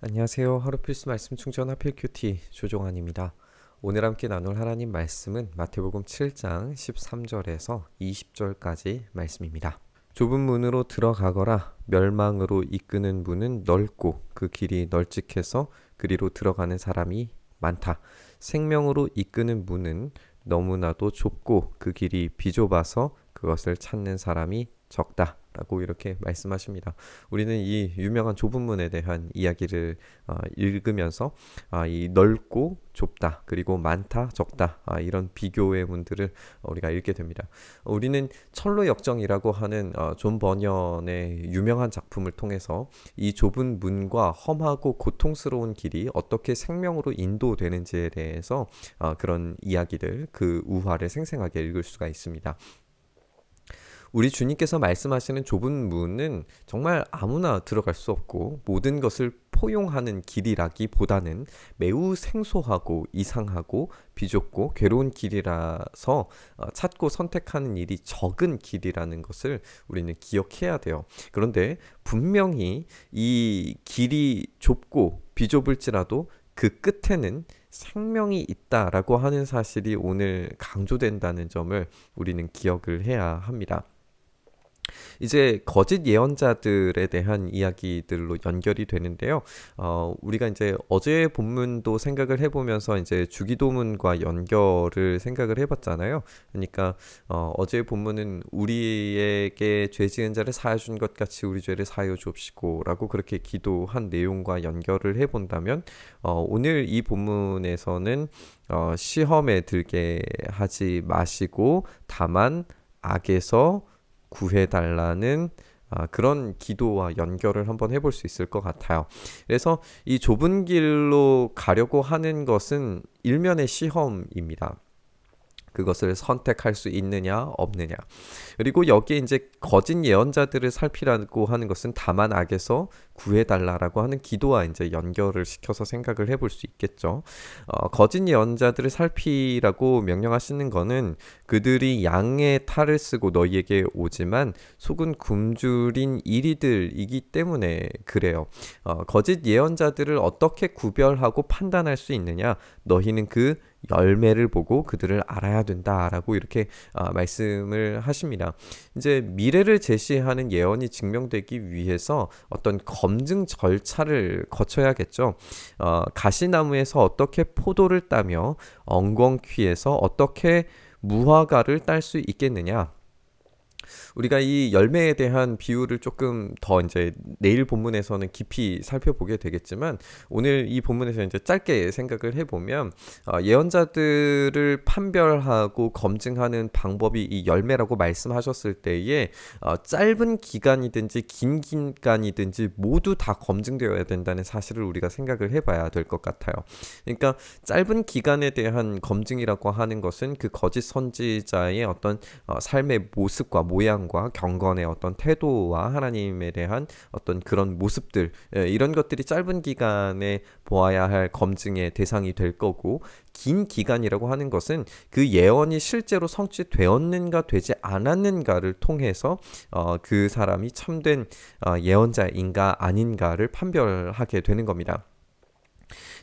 안녕하세요. 하루 필수 말씀 충전 하필 큐티 조종환입니다. 오늘 함께 나눌 하나님 말씀은 마태복음 7장 13절에서 20절까지 말씀입니다. 좁은 문으로 들어가거라. 멸망으로 이끄는 문은 넓고 그 길이 널찍해서 그리로 들어가는 사람이 많다. 생명으로 이끄는 문은 너무나도 좁고 그 길이 비좁아서 그것을 찾는 사람이 적다. 라고 이렇게 말씀하십니다. 우리는 이 유명한 좁은 문에 대한 이야기를 읽으면서 이 넓고 좁다, 그리고 많다, 적다, 이런 비교의 문들을 우리가 읽게 됩니다. 우리는 철로 역정이라고 하는 존 버년의 유명한 작품을 통해서 이 좁은 문과 험하고 고통스러운 길이 어떻게 생명으로 인도되는지에 대해서 그런 이야기들, 그 우화를 생생하게 읽을 수가 있습니다. 우리 주님께서 말씀하시는 좁은 문은 정말 아무나 들어갈 수 없고 모든 것을 포용하는 길이라기보다는 매우 생소하고 이상하고 비좁고 괴로운 길이라서 찾고 선택하는 일이 적은 길이라는 것을 우리는 기억해야 돼요. 그런데 분명히 이 길이 좁고 비좁을지라도 그 끝에는 생명이 있다라고 하는 사실이 오늘 강조된다는 점을 우리는 기억을 해야 합니다. 이제 거짓 예언자들에 대한 이야기들로 연결이 되는데요. 우리가 이제 어제 본문도 생각을 해보면서 이제 주기도문과 연결을 생각을 해봤잖아요. 그러니까 어제 본문은 우리에게 죄 지은 자를 사하여 준 것 같이 우리 죄를 사하여 주옵시고라고 그렇게 기도한 내용과 연결을 해본다면 오늘 이 본문에서는 시험에 들게 하지 마시고 다만 악에서 구해달라는 그런 기도와 연결을 한번 해볼 수 있을 것 같아요. 그래서 이 좁은 길로 가려고 하는 것은 일면의 시험입니다. 그것을 선택할 수 있느냐 없느냐. 그리고 여기에 이제 거짓 예언자들을 살피라고 하는 것은 다만 악에서 구해달라라고 하는 기도와 이제 연결을 시켜서 생각을 해볼 수 있겠죠. 거짓 예언자들을 살피라고 명령하시는 거는 그들이 양의 탈을 쓰고 너희에게 오지만 속은 굶주린 이리들이기 때문에 그래요. 거짓 예언자들을 어떻게 구별하고 판단할 수 있느냐? 너희는 그 열매를 보고 그들을 알아야 된다라고 이렇게 말씀을 하십니다. 이제 미래를 제시하는 예언이 증명되기 위해서 어떤 검증 절차를 거쳐야겠죠. 가시나무에서 어떻게 포도를 따며 엉겅퀴에서 어떻게 무화과를 딸 수 있겠느냐? 우리가 이 열매에 대한 비유를 조금 더 이제 내일 본문에서는 깊이 살펴보게 되겠지만 오늘 이 본문에서 이제 짧게 생각을 해보면 예언자들을 판별하고 검증하는 방법이 이 열매라고 말씀하셨을 때에 짧은 기간이든지 긴 기간이든지 모두 다 검증되어야 된다는 사실을 우리가 생각을 해봐야 될 것 같아요. 그러니까 짧은 기간에 대한 검증이라고 하는 것은 그 거짓 선지자의 어떤 삶의 모습과 모양과 경건의 어떤 태도와 하나님에 대한 어떤 그런 모습들, 이런 것들이 짧은 기간에 보아야 할 검증의 대상이 될 거고, 긴 기간이라고 하는 것은 그 예언이 실제로 성취되었는가 되지 않았는가를 통해서 그 사람이 참된 예언자인가 아닌가를 판별하게 되는 겁니다.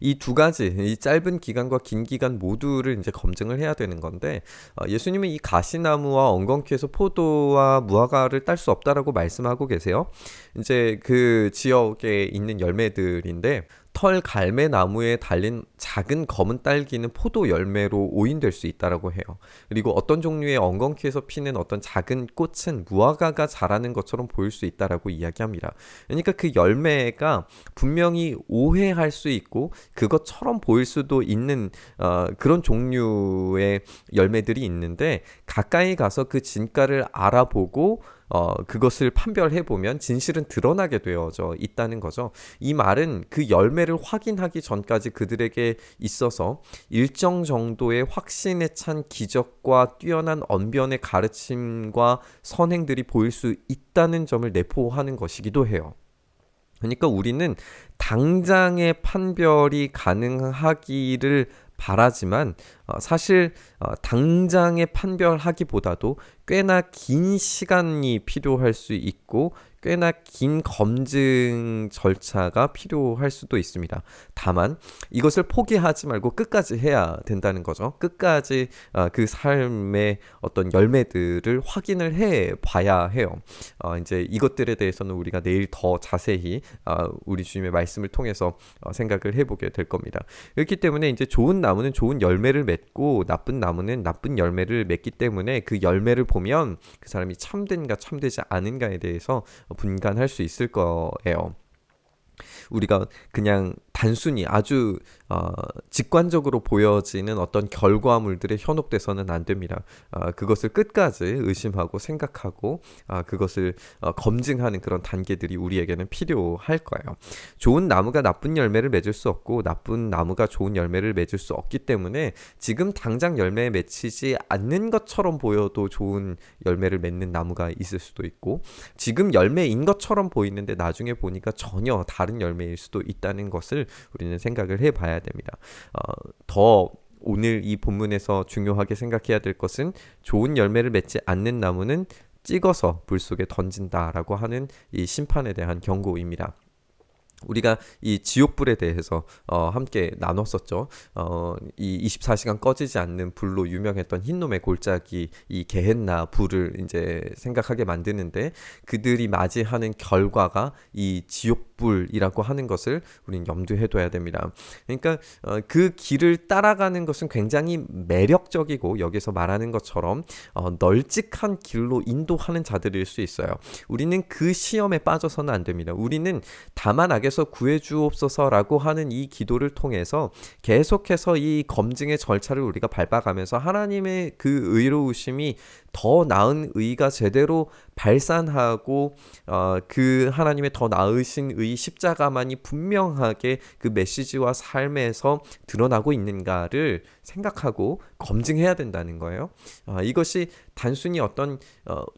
이 두 가지, 이 짧은 기간과 긴 기간 모두를 이제 검증을 해야 되는 건데, 예수님은 이 가시나무와 엉겅퀴에서 포도와 무화과를 딸 수 없다라고 말씀하고 계세요. 이제 그 지역에 있는 열매들인데, 털 갈매 나무에 달린 작은 검은 딸기는 포도 열매로 오인될 수 있다라고 해요. 그리고 어떤 종류의 엉겅퀴에서 피는 어떤 작은 꽃은 무화과가 자라는 것처럼 보일 수 있다라고 이야기합니다. 그러니까 그 열매가 분명히 오해할 수 있고 그것처럼 보일 수도 있는 그런 종류의 열매들이 있는데, 가까이 가서 그 진가를 알아보고 그것을 판별해보면 진실은 드러나게 되어져 있다는 거죠. 이 말은 그 열매를 확인하기 전까지 그들에게 있어서 일정 정도의 확신에 찬 기적과 뛰어난 언변의 가르침과 선행들이 보일 수 있다는 점을 내포하는 것이기도 해요. 그러니까 우리는 당장의 판별이 가능하기를 바라지만 사실 당장의 판별하기보다도 꽤나 긴 시간이 필요할 수 있고 꽤나 긴 검증 절차가 필요할 수도 있습니다. 다만 이것을 포기하지 말고 끝까지 해야 된다는 거죠. 끝까지 그 삶의 어떤 열매들을 확인을 해 봐야 해요. 이제 이것들에 대해서는 우리가 내일 더 자세히 우리 주님의 말씀을 통해서 생각을 해보게 될 겁니다. 그렇기 때문에 이제 좋은 나무는 좋은 열매를 맺고 나쁜 나무는 나쁜 열매를 맺기 때문에 그 열매를 보면 그 사람이 참된가 참되지 않은가에 대해서 분간할 수 있을 거예요. 우리가 그냥 단순히 아주 직관적으로 보여지는 어떤 결과물들에 현혹돼서는 안 됩니다. 그것을 끝까지 의심하고 생각하고 그것을 검증하는 그런 단계들이 우리에게는 필요할 거예요. 좋은 나무가 나쁜 열매를 맺을 수 없고 나쁜 나무가 좋은 열매를 맺을 수 없기 때문에 지금 당장 열매에 맺히지 않는 것처럼 보여도 좋은 열매를 맺는 나무가 있을 수도 있고 지금 열매인 것처럼 보이는데 나중에 보니까 전혀 다른 열매일 수도 있다는 것을 우리는 생각을 해봐야 됩니다. 더 오늘 이 본문에서 중요하게 생각해야 될 것은 좋은 열매를 맺지 않는 나무는 찍어서 불 속에 던진다라고 하는 이 심판에 대한 경고입니다. 우리가 이 지옥불에 대해서 함께 나눴었죠. 이 24시간 꺼지지 않는 불로 유명했던 흰놈의 골짜기 이 게헨나 불을 이제 생각하게 만드는데 그들이 맞이하는 결과가 이 지옥불이라고 하는 것을 우리는 염두에 둬야 됩니다. 그러니까 그 길을 따라가는 것은 굉장히 매력적이고 여기서 말하는 것처럼 널찍한 길로 인도하는 자들일 수 있어요. 우리는 그 시험에 빠져서는 안 됩니다. 우리는 다만 악에서 구해주옵소서라고 하는 이 기도를 통해서 계속해서 이 검증의 절차를 우리가 밟아가면서 하나님의 그 의로우심이 더 나은 의가 제대로 발산하고 그 하나님의 더 나으신 의 십자가만이 분명하게 그 메시지와 삶에서 드러나고 있는가를 생각하고 검증해야 된다는 거예요. 이것이 단순히 어떤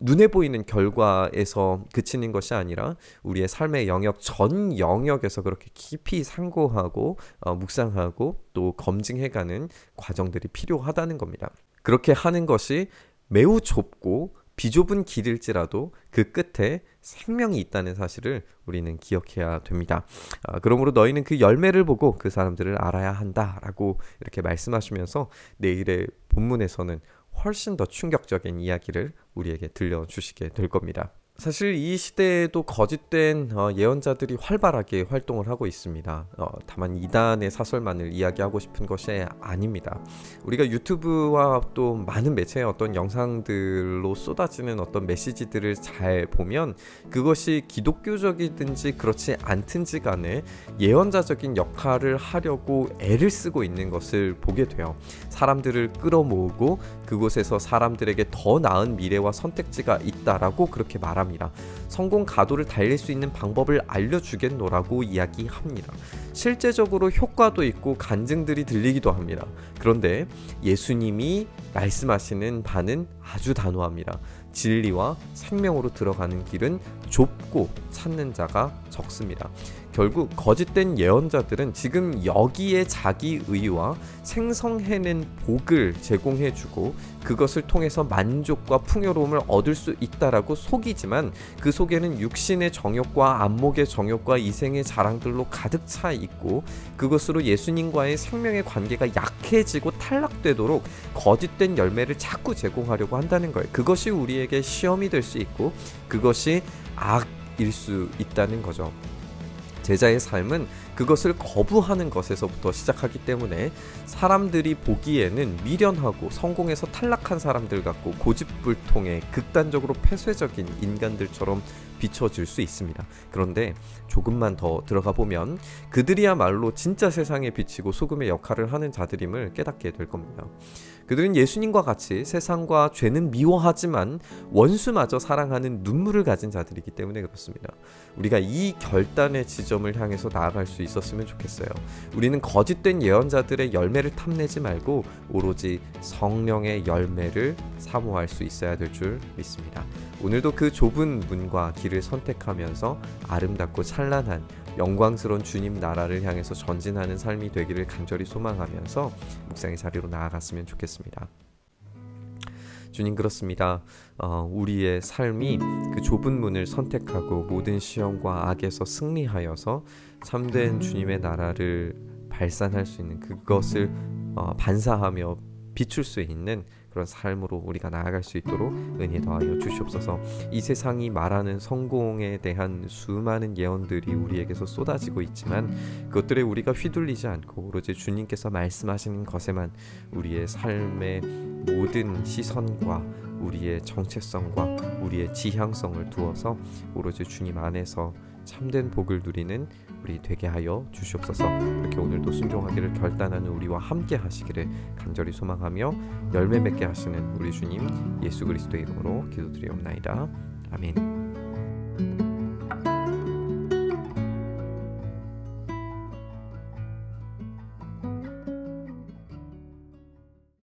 눈에 보이는 결과에서 그치는 것이 아니라 우리의 삶의 영역 전 영역에서 그렇게 깊이 상고하고 묵상하고 또 검증해가는 과정들이 필요하다는 겁니다. 그렇게 하는 것이 매우 좁고 비좁은 길일지라도 그 끝에 생명이 있다는 사실을 우리는 기억해야 됩니다. 그러므로 너희는 그 열매를 보고 그 사람들을 알아야 한다라고 이렇게 말씀하시면서 내일의 본문에서는 훨씬 더 충격적인 이야기를 우리에게 들려주시게 될 겁니다. 사실 이 시대에도 거짓된 예언자들이 활발하게 활동을 하고 있습니다. 다만 이단의 사설만을 이야기하고 싶은 것이 아닙니다. 우리가 유튜브와 또 많은 매체의 어떤 영상들로 쏟아지는 어떤 메시지들을 잘 보면 그것이 기독교적이든지 그렇지 않든지 간에 예언자적인 역할을 하려고 애를 쓰고 있는 것을 보게 돼요. 사람들을 끌어모으고 그곳에서 사람들에게 더 나은 미래와 선택지가 있다라고 그렇게 말합니다. 성공 가도를 달릴 수 있는 방법을 알려주겠노라고 이야기합니다. 실제적으로 효과도 있고 간증들이 들리기도 합니다. 그런데 예수님이 말씀하시는 바는 아주 단호합니다. 진리와 생명으로 들어가는 길은 좁고 찾는 자가 적습니다. 결국 거짓된 예언자들은 지금 여기에 자기 의와 생성해낸 복을 제공해주고 그것을 통해서 만족과 풍요로움을 얻을 수 있다라고 속이지만 그 속에는 육신의 정욕과 안목의 정욕과 이생의 자랑들로 가득 차 있고 그것으로 예수님과의 생명의 관계가 약해지고 탈락되도록 거짓된 열매를 자꾸 제공하려고 한다는 거예요. 그것이 우리에게 시험이 될 수 있고 그것이 악일 수 있다는 거죠. 제자의 삶은 그것을 거부하는 것에서부터 시작하기 때문에 사람들이 보기에는 미련하고 성공해서 탈락한 사람들 같고 고집불통의 극단적으로 폐쇄적인 인간들처럼 비춰질 수 있습니다. 그런데 조금만 더 들어가 보면 그들이야말로 진짜 세상에 비치고 소금의 역할을 하는 자들임을 깨닫게 될 겁니다. 그들은 예수님과 같이 세상과 죄는 미워하지만 원수마저 사랑하는 눈물을 가진 자들이기 때문에 그렇습니다. 우리가 이 결단의 지점을 향해서 나아갈 수 있었으면 좋겠어요. 우리는 거짓된 예언자들의 열매를 탐내지 말고 오로지 성령의 열매를 사모할 수 있어야 될 줄 믿습니다. 오늘도 그 좁은 문과 길을 선택하면서 아름답고 찬란한 영광스러운 주님 나라를 향해서 전진하는 삶이 되기를 간절히 소망하면서 묵상의 자리로 나아갔으면 좋겠습니다. 주님 그렇습니다. 우리의 삶이 그 좁은 문을 선택하고 모든 시험과 악에서 승리하여서 참된 주님의 나라를 발산할 수 있는 그것을 반사하며 비출 수 있는 그런 삶으로 우리가 나아갈 수 있도록 은혜 더하여 주시옵소서. 이 세상이 말하는 성공에 대한 수많은 예언들이 우리에게서 쏟아지고 있지만 그것들에 우리가 휘둘리지 않고 오로지 주님께서 말씀하시는 것에만 우리의 삶의 모든 시선과 우리의 정체성과 우리의 지향성을 두어서 오로지 주님 안에서 참된 복을 누리는 우리 되게 하여 주시옵소서. 이렇게 오늘도 순종하기를 결단하는 우리와 함께 하시기를 간절히 소망하며 열매 맺게 하시는 우리 주님 예수 그리스도의 이름으로 기도드리옵나이다. 아멘.